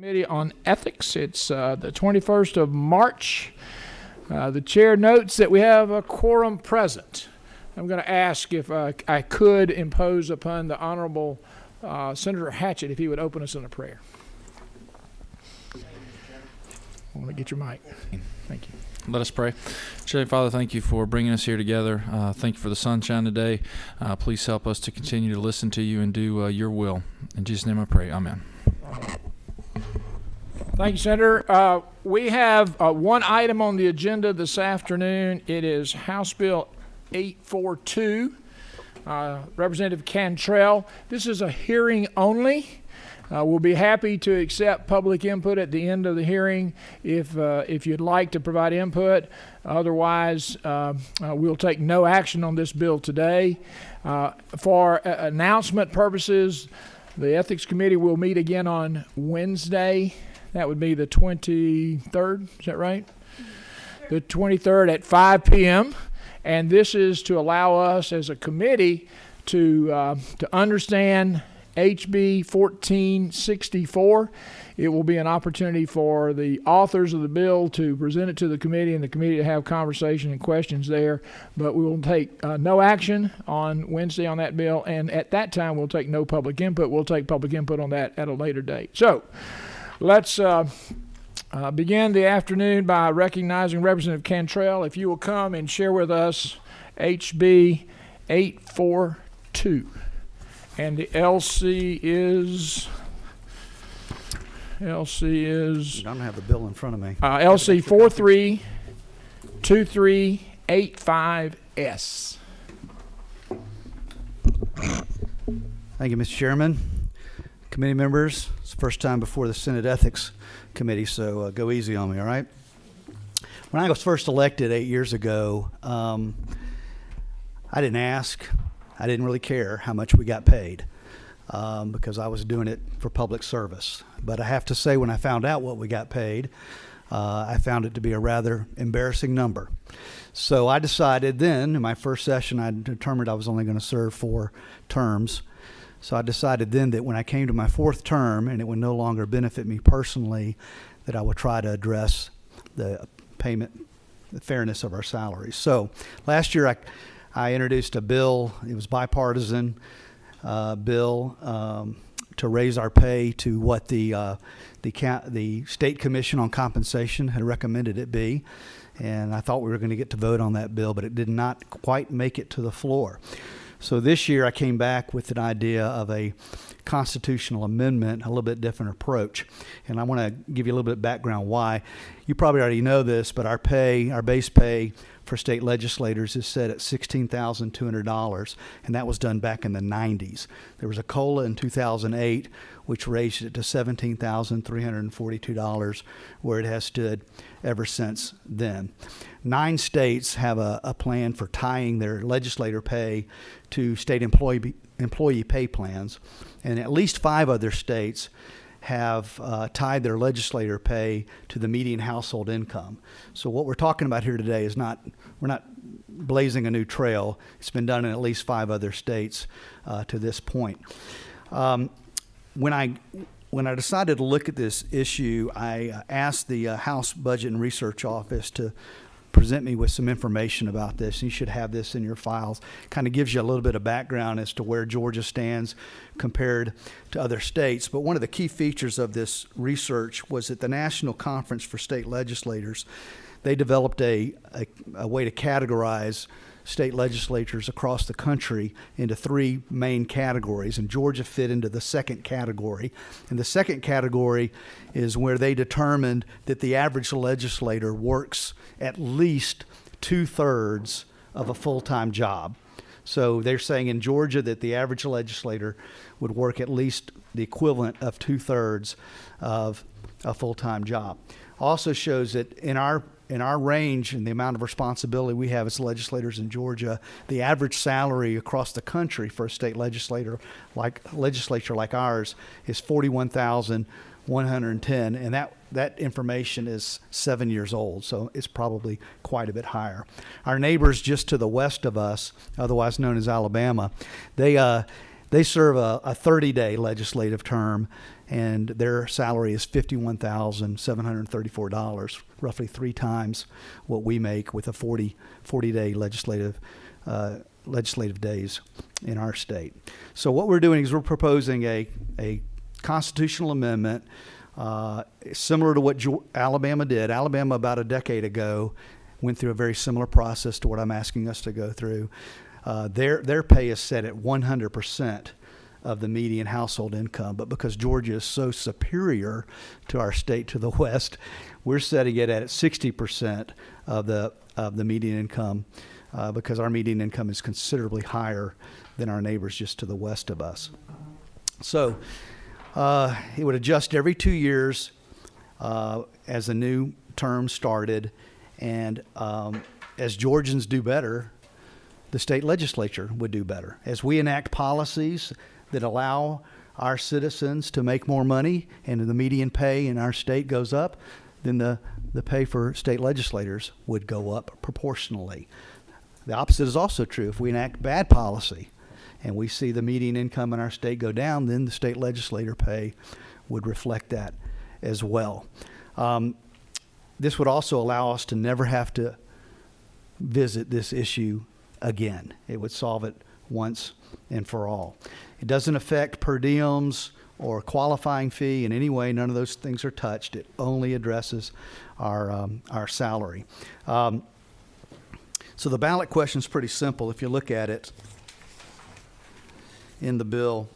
Committee on Ethics. It's the 21st of March. The chair notes that we have a quorum present. I'm going to ask if I could impose upon the Honorable Senator Hatchett if he would open us in a prayer. I want to get your mic. Thank you. Let us pray. Heavenly Father, thank you for bringing us here together. Thank you for the sunshine today. Please help us to continue to listen to you and do your will. In Jesus' name I pray. Amen. Thank you, Senator. We have one item on the agenda this afternoon. It is House Bill 842, Representative Cantrell. This is a hearing only. We'll be happy to accept public input at the end of the hearing if you'd like to provide input. Otherwise, we'll take no action on this bill today. For announcement purposes, the Ethics Committee will meet again on Wednesday. That would be the 23rd, is that right? The 23rd at 5 p.m. And this is to allow us as a committee to understand HB 1464. It will be an opportunity for the authors of the bill to present it to the committee and the committee to have conversation and questions there. But we will take no action on Wednesday on that bill. And at that time, we'll take no public input. We'll take public input on that at a later date. So let's begin the afternoon by recognizing Representative Cantrell. If you will come and share with us HB 842. And the LC is... I don't have the bill in front of me. LC 432385S. Thank you, Mr. Chairman. Committee members, it's the first time before the Senate Ethics Committee, so go easy on me, all right? When I was first elected 8 years ago, I didn't ask. I didn't really care how much we got paid because I was doing it for public service. But I have to say, when I found out what we got paid, I found it to be a rather embarrassing number. So I decided then, in my first session, I determined I was only going to serve 4 terms. So I decided then that when I came to my 4th term and it would no longer benefit me personally, that I would try to address the payment, the fairness of our salaries. So last year I introduced a bill. It was bipartisan bill to raise our pay to what the State Commission on Compensation had recommended it be. And I thought we were going to get to vote on that bill, but it did not quite make it to the floor. So this year I came back with an idea of a constitutional amendment, a little bit different approach. And I want to give you a little bit of background why. You probably already know this, but our base pay for state legislators is set at $16,200, and that was done back in the 90s. There was a COLA in 2008, which raised it to $17,342, where it has stood ever since then. 9 states have a plan for tying their legislator pay to state employee pay plans, and at least 5 other states have tied their legislator pay to the median household income. So what we're talking about here today is we're not blazing a new trail. It's been done in at least 5 other states to this point. When I decided to look at this issue, I asked the House Budget and Research Office to present me with some information about this. You should have this in your files. Kind of gives you a little bit of background as to where Georgia stands compared to other states. But one of the key features of this research was that the National Conference for State Legislators, they developed a way to categorize state legislatures across the country into 3 main categories, and Georgia fit into the 2nd category. And the 2nd category is where they determined that the average legislator works at least 2/3 of a full-time job. So they're saying in Georgia that the average legislator would work at least the equivalent of 2/3 of a full-time job. Also shows that in our range and the amount of responsibility we have as legislators in Georgia, the average salary across the country for a state legislature like ours is $41,110, and that information is 7 years old, so it's probably quite a bit higher. Our neighbors just to the west of us, otherwise known as Alabama, they serve a 30-day legislative term, and their salary is $51,734, roughly 3 times what we make with a 40-day legislative days in our state. So what we're doing is we're proposing a constitutional amendment similar to what Alabama did. Alabama, about a decade ago, went through a very similar process to what I'm asking us to go through. Their pay is set at 100% of the median household income, but because Georgia is so superior to our state to the west, we're setting it at 60% of the median income, because our median income is considerably higher than our neighbors just to the west of us. So it would adjust every 2 years as a new term started, and as Georgians do better, the state legislature would do better. As we enact policies that allow our citizens to make more money and the median pay in our state goes up, then the pay for state legislators would go up proportionally. The opposite is also true. If we enact bad policy and we see the median income in our state go down, then the state legislator pay would reflect that as well. This would also allow us to never have to visit this issue again. It would solve it once and for all. It doesn't affect per diems or qualifying fee in any way. None of those things are touched. It only addresses our salary. So the ballot question is pretty simple. If you look at it in the bill,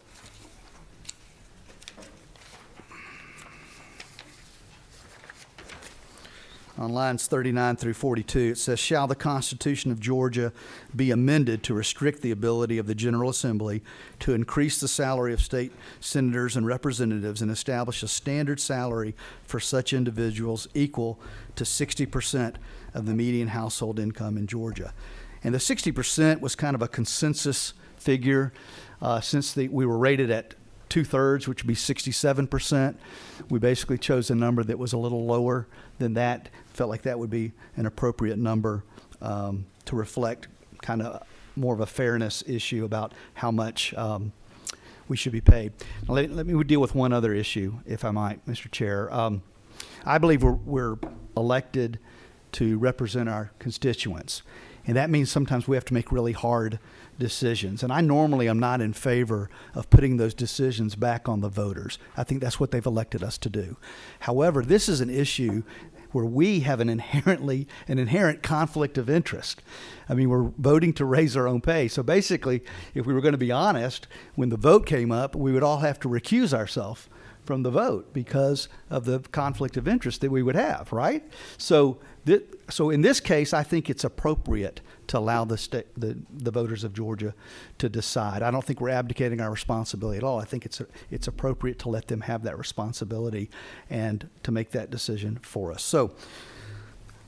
on lines 39 through 42, it says, shall the Constitution of Georgia be amended to restrict the ability of the General Assembly to increase the salary of state senators and representatives and establish a standard salary for such individuals equal to 60% of the median household income in Georgia? And the 60% was kind of a consensus figure since we were rated at 2/3, which would be 67%. We basically chose a number that was a little lower than that. Felt like that would be an appropriate number to reflect kind of more of a fairness issue about how much we should be paid. Now, let me deal with one other issue, if I might, Mr. Chair. I believe we're elected to represent our constituents, and that means sometimes we have to make really hard decisions. And I normally am not in favor of putting those decisions back on the voters. I think that's what they've elected us to do. However, this is an issue where we have an inherent conflict of interest. I mean, we're voting to raise our own pay. So basically, if we were going to be honest, when the vote came up, we would all have to recuse ourselves from the vote because of the conflict of interest that we would have, right? So in this case, I think it's appropriate to allow the voters of Georgia to decide. I don't think we're abdicating our responsibility at all. I think it's appropriate to let them have that responsibility and to make that decision for us. So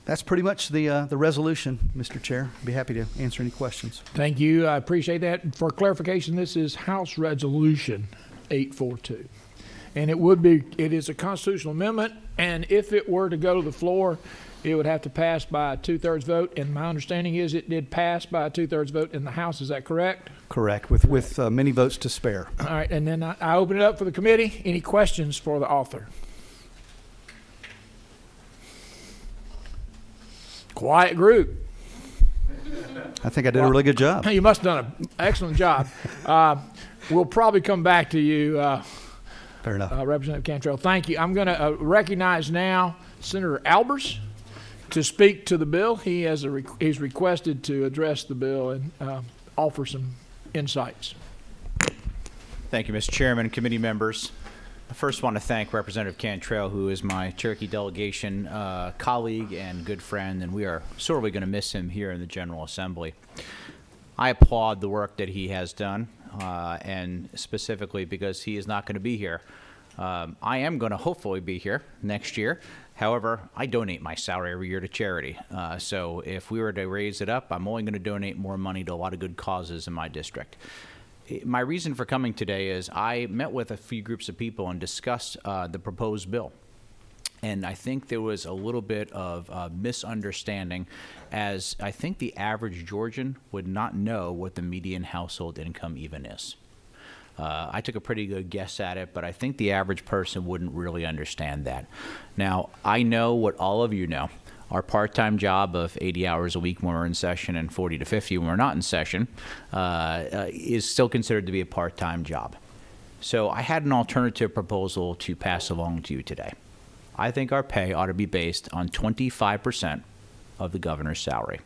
that's pretty much the resolution, Mr. Chair. I'd be happy to answer any questions. Thank you. I appreciate that. For clarification, this is House Resolution 842. And it is a constitutional amendment, and if it were to go to the floor, it would have to pass by a 2/3 vote, and my understanding is it did pass by a 2/3 vote in the House. Is that correct? Correct, with many votes to spare. All right, and then I open it up for the committee. Any questions for the author? Quiet group. I think I did a really good job. You must have done an excellent job. We'll probably come back to you, Fair enough. Representative Cantrell. Thank you. I'm going to recognize now Senator Albers to speak to the bill. He's requested to address the bill and offer some insights. Thank you, Mr. Chairman, committee members. I first want to thank Representative Cantrell, who is my Cherokee delegation colleague and good friend, and we are sorely going to miss him here in the General Assembly. I applaud the work that he has done, and specifically because he is not going to be here. I am going to hopefully be here next year. However, I donate my salary every year to charity. So if we were to raise it up, I'm only going to donate more money to a lot of good causes in my district. My reason for coming today is I met with a few groups of people and discussed the proposed bill. And I think there was a little bit of misunderstanding, as I think the average Georgian would not know what the median household income even is. I took a pretty good guess at it, but I think the average person wouldn't really understand that. Now, I know what all of you know. Our part-time job of 80 hours a week when we're in session and 40 to 50 when we're not in session is still considered to be a part-time job. So I had an alternative proposal to pass along to you today. I think our pay ought to be based on 25% of the governor's salary.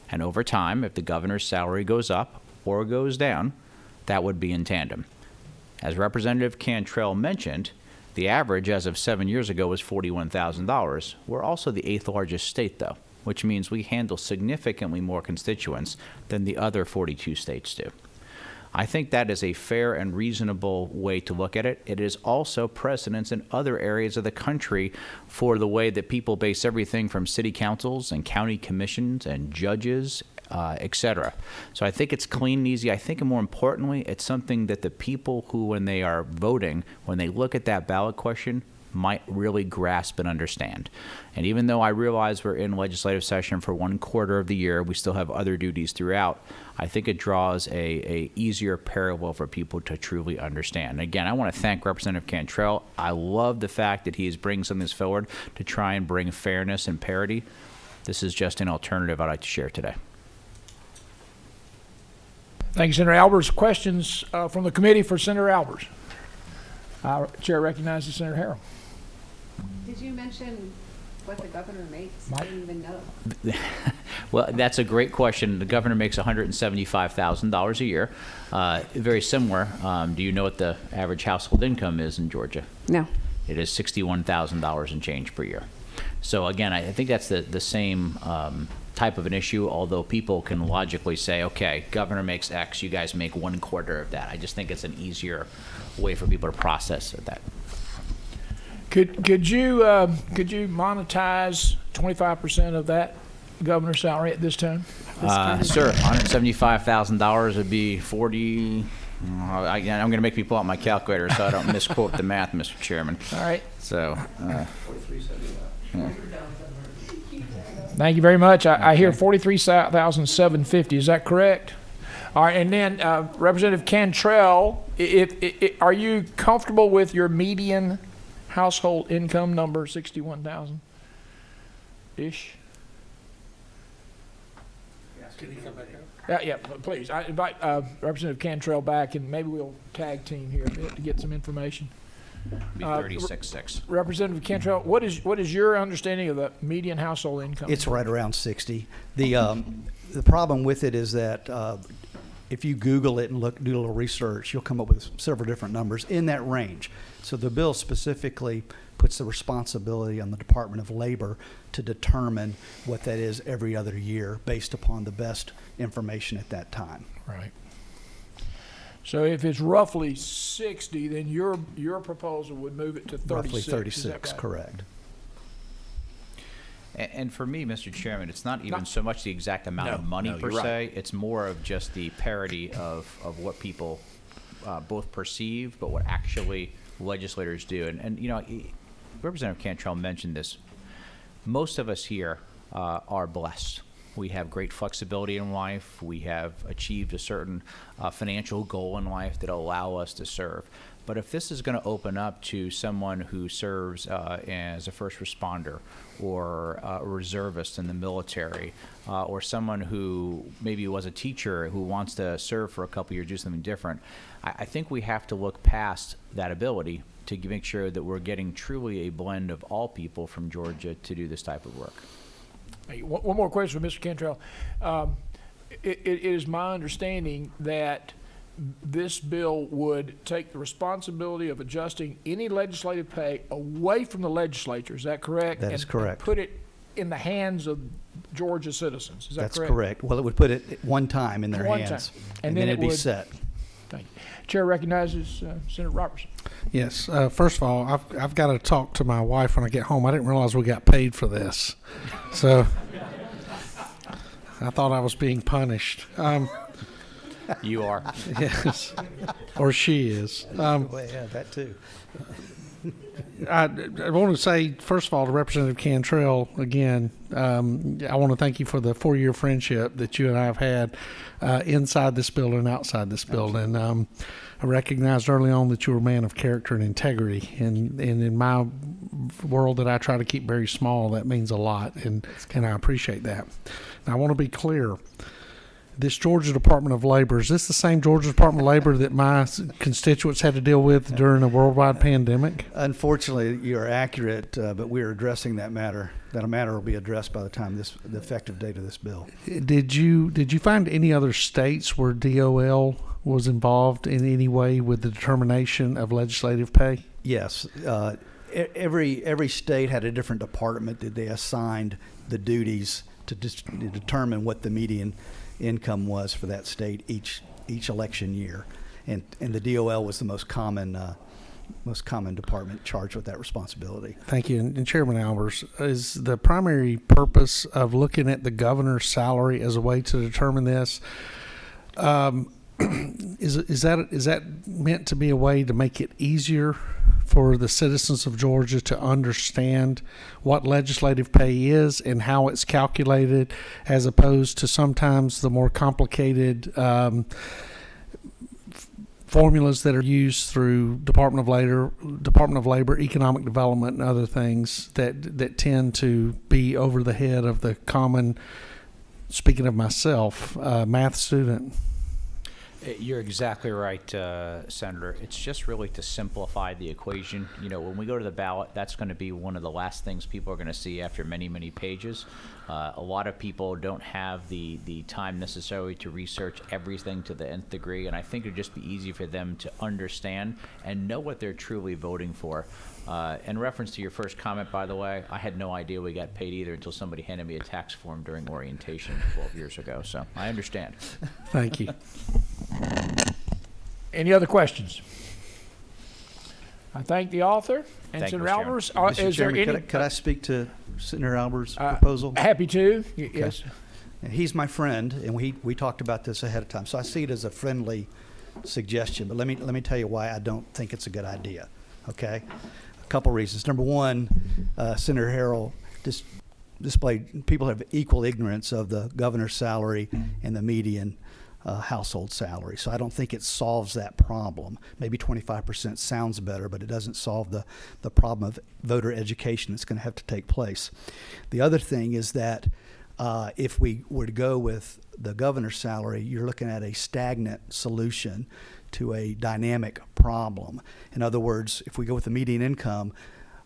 And over time, if the governor's salary goes up or goes down, that would be in tandem. As Representative Cantrell mentioned, the average as of 7 years ago was $41,000. We're also the 8th largest state, though, which means we handle significantly more constituents than the other 42 states do. I think that is a fair and reasonable way to look at it. It is also precedence in other areas of the country for the way that people base everything from city councils and county commissions and judges, et cetera. So I think it's clean and easy. I think more importantly, it's something that the people who, when they are voting, when they look at that ballot question, might really grasp and understand. And even though I realize we're in legislative session for 1/4 of the year, we still have other duties throughout, I think it draws a easier parallel for people to truly understand. Again, I want to thank Representative Cantrell. I love the fact that he is bringing something forward to try and bring fairness and parity. This is just an alternative I'd like to share today. Thank you, Senator Albers. Questions from the committee for Senator Albers? Chair recognizes Senator Harrell. Did you mention what the governor makes? I didn't even know. Well, that's a great question. The governor makes $175,000 a year. Very similar. Do you know what the average household income is in Georgia? No. It is $61,000 and change per year. So again, I think that's the same type of an issue, although people can logically say, okay, governor makes X, you guys make 1/4 of that. I just think it's an easier way for people to process that. Could you monetize 25% of that governor's salary at this time? Sir, $175,000 would be 40. I'm going to make me pull out my calculator so I don't misquote the math, Mr. Chairman. All right. So. Thank you very much. I hear 43,750. Is that correct? All right, and then Representative Cantrell, are you comfortable with your median household income number, 61,000-ish? Can you come back up? Yeah, please. I invite Representative Cantrell back, and maybe we'll tag team here a bit to get some information. Be 36.6. Representative Cantrell, what is your understanding of the median household income? It's right around 60. The problem with it is that if you Google it and do a little research, you'll come up with several different numbers in that range. So the bill specifically puts the responsibility on the Department of Labor to determine what that is every other year based upon the best information at that time. Right. So if it's roughly 60, then your proposal would move it to 36. Roughly is that 36, right? correct. And for me, Mr. Chairman, it's not even so much the exact amount of money per you're se. right. It's more of just the parity of what people both perceive, but what actually legislators do. And you know, Representative Cantrell mentioned this. Most of us here are blessed. We have great flexibility in life. We have achieved a certain financial goal in life that allow us to serve. But if this is going to open up to someone who serves as a first responder or a reservist in the military or someone who maybe was a teacher who wants to serve for a couple years, do something different, I think we have to look past that ability to make sure that we're getting truly a blend of all people from Georgia to do this type of work. One more question for Mr. Cantrell. It is my understanding that this bill would take the responsibility of adjusting any legislative pay away from the legislature. Is that correct? That is correct. And put it in the hands of Georgia citizens. Is that That's correct? correct. Well, it would put it at one time in their One hands, time. and then then it'd be would- set. Thank you. Chair recognizes Senator Robertson. Yes. First of all, I've got to talk to my wife when I get home. I didn't realize we got paid for this, so I thought I was being punished. You are. Yes, or she is. Well, yeah, that too. I want to say, first of all, to Representative Cantrell, again, I want to thank you for the 4-year friendship that you and I have had inside this building and outside this building. I recognized early on that you were a man of character and integrity, and in my world that I try to keep very small, that means a lot, and I appreciate that. Now, I want to be clear. This Georgia Department of Labor, is this the same Georgia Department of Labor that my constituents had to deal with during a worldwide pandemic? Unfortunately, you're accurate, but we're addressing that matter. That matter will be addressed by the time the effective date of this bill. Did you find any other states where DOL was involved in any way with the determination of legislative pay? Yes. Every state had a different department that they assigned the duties to determine what the median income was for that state each election year, and the DOL was the most common department charged with that responsibility. Thank you. And Chairman Albers, is the primary purpose of looking at the governor's salary as a way to determine this? Is that meant to be a way to make it easier for the citizens of Georgia to understand what legislative pay is and how it's calculated, as opposed to sometimes the more complicated formulas that are used through Department of Labor, Economic Development, and other things that tend to be over the head of the common, speaking of myself, math student? You're exactly right, Senator. It's just really to simplify the equation. You know, when we go to the ballot, that's going to be one of the last things people are going to see after many, many pages. A lot of people don't have the time necessarily to research everything to the nth degree, and I think it would just be easy for them to understand and know what they're truly voting for. In reference to your first comment, by the way, I had no idea we got paid either until somebody handed me a tax form during orientation 12 years ago, so I understand. Thank you. Any other questions? I thank the author and Thank you, Senator Mr. Chairman. Albers. Mr. Is there Chairman, any? could I speak to Senator Albers' proposal? Happy to. Yes. He's my friend, and we talked about this ahead of time, so I see it as a friendly suggestion. But let me tell you why I don't think it's a good idea. Okay, a couple reasons. Number one, Senator Harrell displayed people have equal ignorance of the governor's salary and the median household salary. So I don't think it solves that problem. Maybe 25% sounds better, but it doesn't solve the problem of voter education that's going to have to take place. The other thing is that if we were to go with the governor's salary, you're looking at a stagnant solution to a dynamic problem. In other words, if we go with the median income,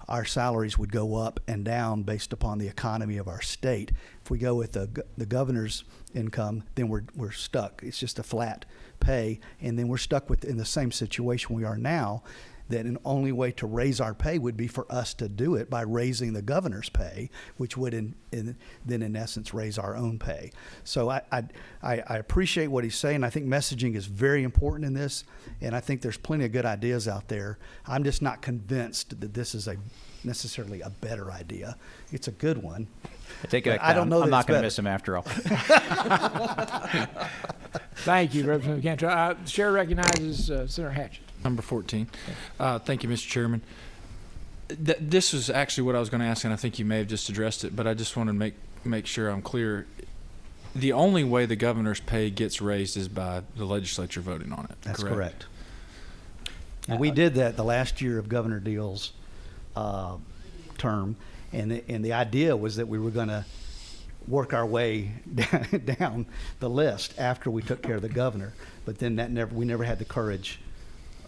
our salaries would go up and down based upon the economy of our state. If we go with the governor's income, then we're stuck. It's just a flat pay, and then we're stuck in the same situation we are now. That an only way to raise our pay would be for us to do it by raising the governor's pay, which would then in essence raise our own pay. So I appreciate what he's saying. I think messaging is very important in this, and I think there's plenty of good ideas out there. I'm just not convinced that this is necessarily a better idea. It's a good one. I take it back. I don't know. I'm that not it's going to better. miss him after all. Thank you, Representative Cantrell. The chair recognizes Senator Hatchett. Number 14. Thank you, Mr. Chairman. This is actually what I was going to ask, and I think you may have just addressed it, but I just wanted to make sure I'm clear. The only way the governor's pay gets raised is by the legislature voting on it. That's correct. And we did that the last year of Governor Deal's term, and the idea was that we were going to work our way down the list after we took care of the governor. But then we never had the courage,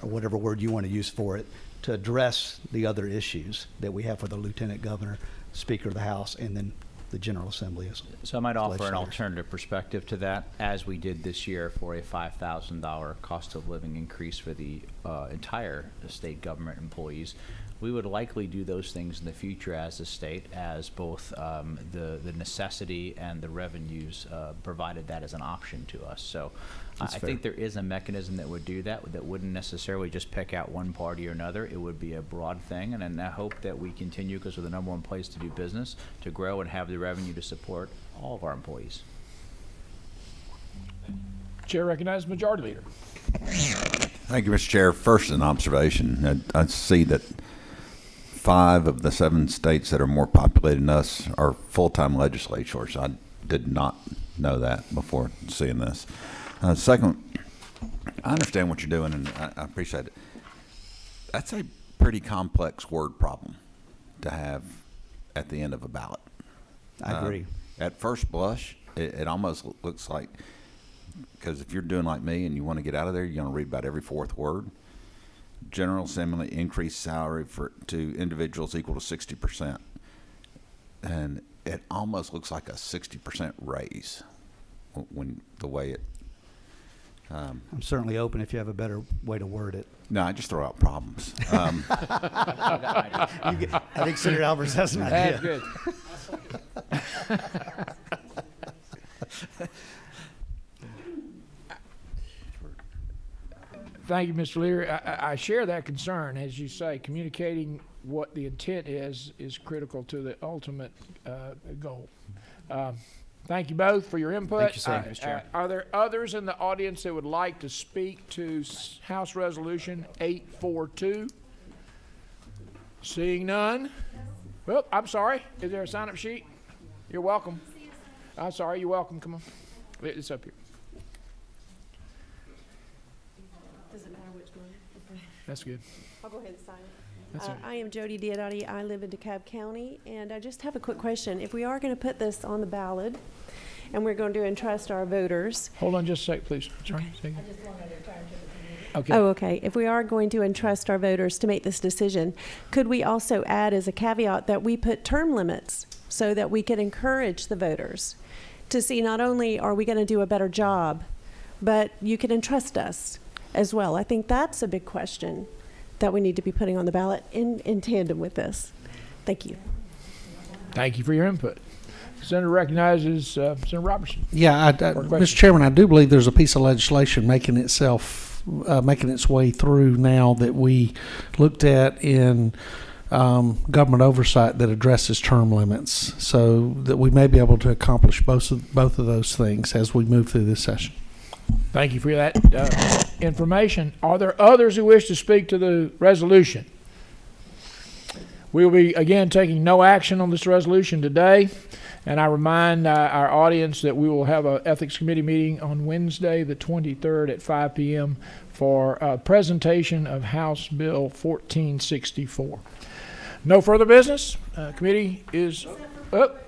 or whatever word you want to use for it, to address the other issues that we have for the lieutenant governor, speaker of the House, and then the General Assembly. So I might offer an legislators. alternative perspective to that, as we did this year for a $5,000 cost of living increase for the entire state government employees. We would likely do those things in the future as a state, as both the necessity and the revenues provided that as an option to us. So I think there is a mechanism that would do that wouldn't necessarily just pick out one party or another. It would be a broad thing, and I hope that we continue, because we're the #1 place to do business, to grow and have the revenue to support all of our employees. Chair recognizes Majority Leader. Thank you, Mr. Chair. First, an observation. I see that 5 of the 7 states that are more populated than us are full-time legislatures. I did not know that before seeing this. Second, I understand what you're doing, and I appreciate it. That's a pretty complex word problem to have at the end of a ballot. I agree. At first blush, it almost looks like, because if you're doing like me and you want to get out of there, you're going to read about every 4th word. General Assembly increased salary to individuals equal to 60%. And it almost looks like a 60% raise when the way it. I'm certainly open if you have a better way to word it. No, I just throw out problems. I think Senator Albers has an idea. That's good. Thank you, Mr. Leary. I share that concern. As you say, communicating what the intent is critical to the ultimate goal. Thank you both for your input. Thank you, sir. Mr. Chair. Are there others in the audience that would like to speak to House Resolution 842? Seeing none. Well, I'm sorry. Is there a sign-up sheet? You're welcome. I'm sorry. You're welcome. Come on. It's up here. Does it matter which one? Okay. That's good. I'll go ahead and sign it. That's all right. I am Jody Diodotti. I live in DeKalb County, and I just have a quick question. If we are going to put this on the ballot, and we're going to entrust our voters. Hold on just a sec, please. Sorry. Okay. Okay. Oh, okay. If we are going to entrust our voters to make this decision, could we also add as a caveat that we put term limits so that we can encourage the voters to see not only are we going to do a better job, but you can entrust us as well? I think that's a big question that we need to be putting on the ballot in tandem with this. Thank you. Thank you for your input. Senator recognizes Senator Robertson. Yeah, Mr. Chairman, I do believe there's a piece of legislation making its way through now that we looked at in government oversight that addresses term limits, so that we may be able to accomplish both of those things as we move through this session. Thank you for that information. Are there others who wish to speak to the resolution? We will be, again, taking no action on this resolution today. And I remind our audience that we will have an Ethics Committee meeting on Wednesday, the 23rd at 5 p.m. for a presentation of House Bill 1464. No further business. Committee is up.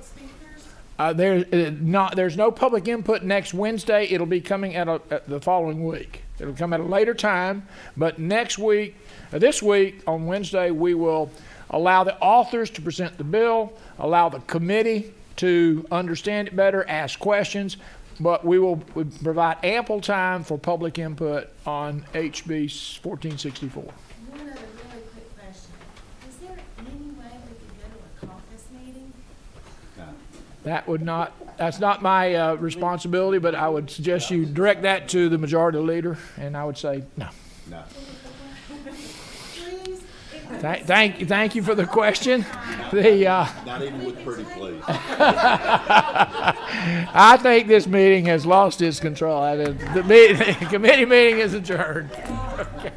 There's no public input next Wednesday. It'll be coming at the following week. It'll come at a later time. But next week, this week on Wednesday, we will allow the authors to present the bill, allow the committee to understand it better, ask questions, but we provide ample time for public input on HB 1464. One other really quick question. Is there any way we could go to a caucus meeting? That's not my responsibility, but I would suggest you direct that to the majority leader, and I would say no. No. Please? Thank you for the question. Not even with pretty please. I think this meeting has lost its control. The committee meeting is adjourned. Okay.